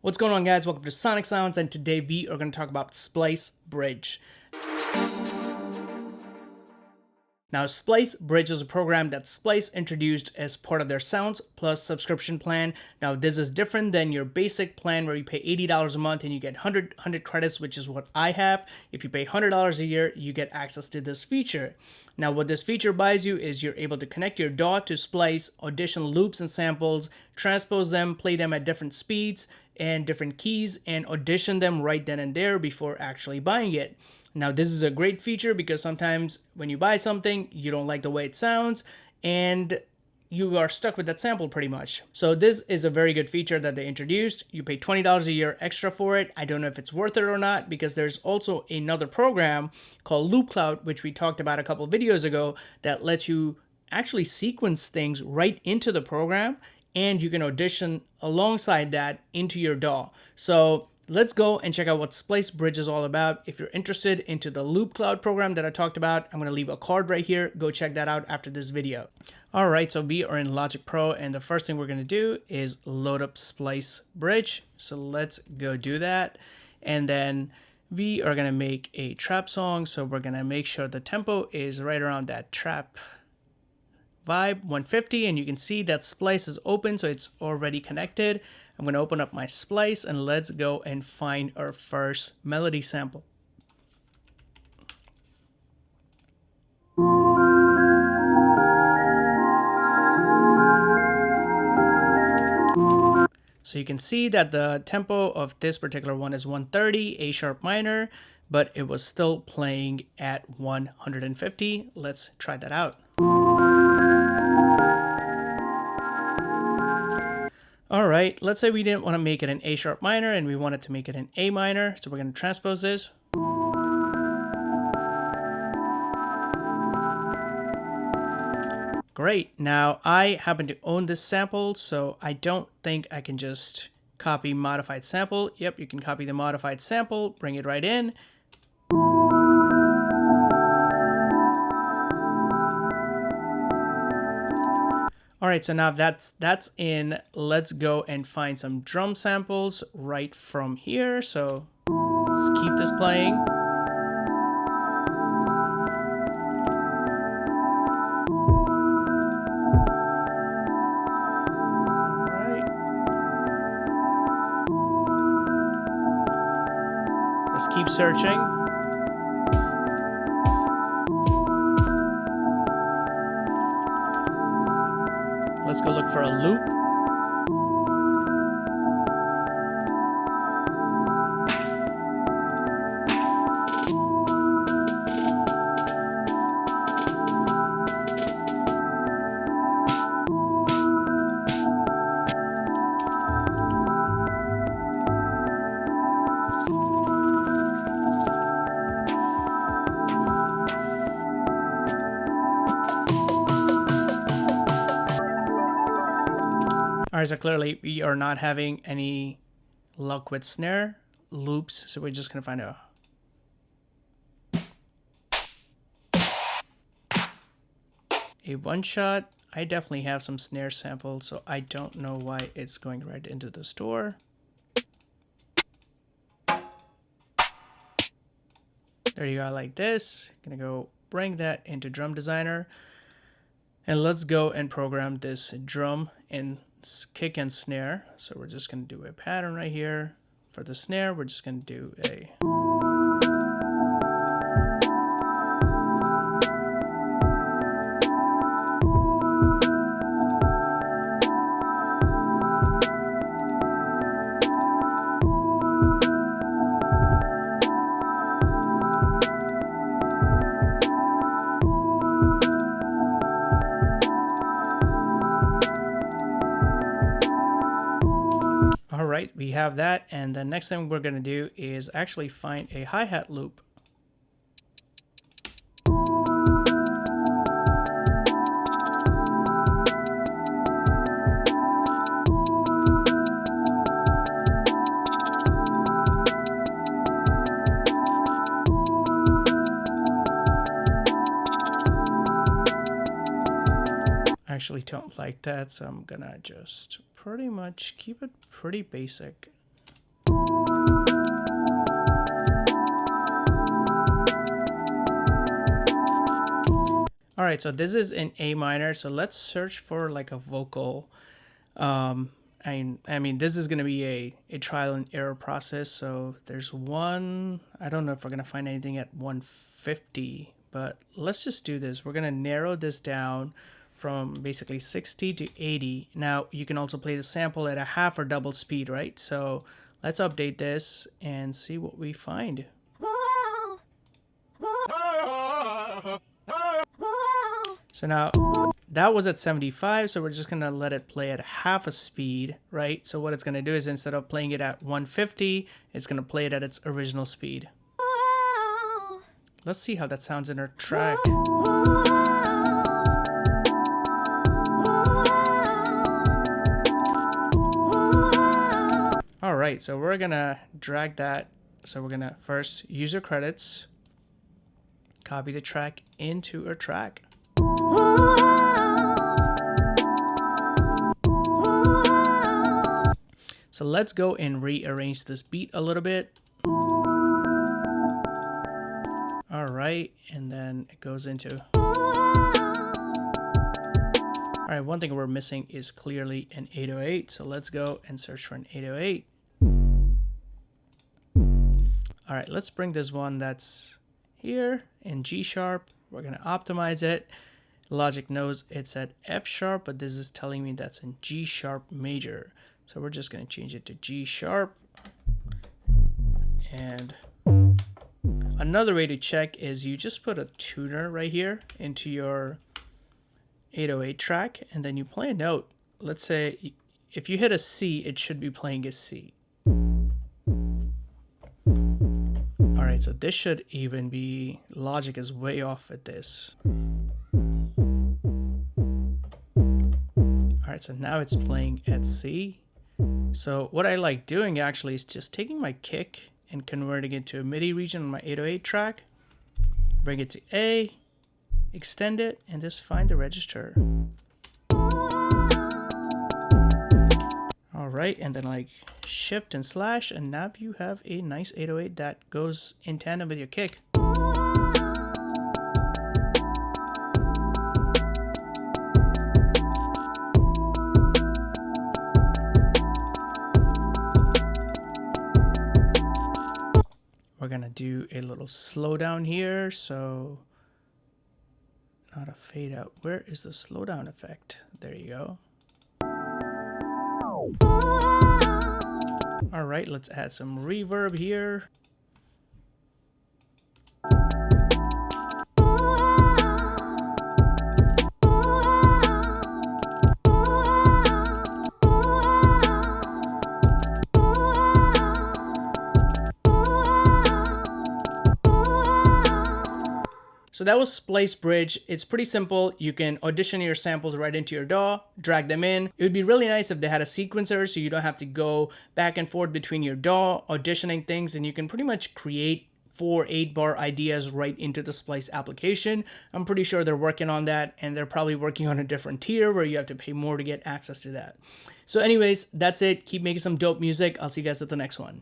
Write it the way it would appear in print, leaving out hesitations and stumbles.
What's going on, guys? Welcome to Soniq Sounds, and today we are going to talk about Splice Bridge. Now, Splice Bridge is a program that Splice introduced as part of their Sounds Plus subscription plan. Now, this is different than your basic plan where you pay $80 a month and you get 100 credits, which is what I have. If you pay $100 a year, you get access to this feature. Now, what this feature buys you is you're able to connect your DAW to Splice, audition loops and samples, transpose them, play them at different speeds and different keys, and audition them right then and there before actually buying it. Now, this is a great feature because sometimes when you buy something, you don't like the way it sounds and you are stuck with that sample pretty much. So this is a very good feature that they introduced. You pay $20 a year extra for it. I don't know if it's worth it or not because there's also another program called Loop Cloud, which we talked about a couple of videos ago, that lets you actually sequence things right into the program and you can audition alongside that into your DAW. So let's go and check out what Splice Bridge is all about. If you're interested into the Loop Cloud program that I talked about, I'm going to leave a card right here. Go check that out after this video. All right, so we are in Logic Pro, and the first thing we're going to do is load up Splice Bridge. So let's go do that. And then we are going to make a trap song. So we're going to make sure the tempo is right around that trap vibe, 150, and you can see that Splice is open, so it's already connected. I'm going to open up my Splice and let's go and find our first melody sample. So you can see that the tempo of this particular one is 130, A sharp minor, but it was still playing at 150. Let's try that out. All right, let's say we didn't want to make it an A sharp minor and we wanted to make it an A minor. So we're going to transpose this. Great. Now I happen to own this sample, so I don't think I can just copy modified sample. Yep, you can copy the modified sample, bring it right in. All right, so now that's in. Let's go and find some drum samples right from here. So let's keep this playing. All right. Let's keep searching. Let's go look for a loop. All right, so clearly we are not having any luck with snare loops, so we're just gonna find a one shot. I definitely have some snare samples, so I don't know why it's going right into the store. There you go, like this. Gonna go bring that into Drum Designer, and let's go and program this drum in kick and snare. So we're just going to do a pattern right here. For the snare, we're just going to do a All right, we have that, and the next thing we're going to do is actually find a hi-hat loop. I actually don't like that, so I'm gonna just pretty much keep it pretty basic. All right, so this is in A minor. So let's search for like a vocal. I mean, this is going to be a trial and error process. So there's one, I don't know if we're going to find anything at 150, but let's just do this. We're going to narrow this down from basically 60 to 80. Now you can also play the sample at a half or double speed, right? So let's update this and see what we find. So now that was at 75, so we're just gonna let it play at half a speed, right? So what it's gonna do is instead of playing it at 150, it's gonna play it at its original speed. Let's see how that sounds in our track. All right, so we're gonna drag that. So we're gonna first user credits, copy the track into our track. So let's go and rearrange this beat a little bit. All right, and then it goes into. All right, one thing we're missing is clearly an 808. So let's go and search for an 808. All right, let's bring this one that's here in G sharp. We're gonna optimize it. Logic knows it's at F sharp, but this is telling me that's in G sharp major. So we're just going to change it to G sharp. And another way to check is you just put a tuner right here into your 808 track, and then you play a note. Let's say if you hit a C, it should be playing a C. All right, so this should even be, Logic is way off at this. All right, so now it's playing at C. So what I like doing actually is just taking my kick and converting it to a MIDI region on my 808 track, bring it to A, extend it, and just find the register. All right, and then like shift and slash, and now you have a nice 808 that goes in tandem with your kick. We're gonna do a little slowdown here, so not a fade out. Where is the slowdown effect? There you go. All right, let's add some reverb here. So that was Splice Bridge. It's pretty simple. You can audition your samples right into your DAW, drag them in. It would be really nice if they had a sequencer so you don't have to go back and forth between your DAW, auditioning things, and you can pretty much create 4 8-bar ideas right into the Splice application. I'm pretty sure they're working on that, and they're probably working on a different tier where you have to pay more to get access to that. So anyways, that's it. Keep making some dope music. I'll see you guys at the next one.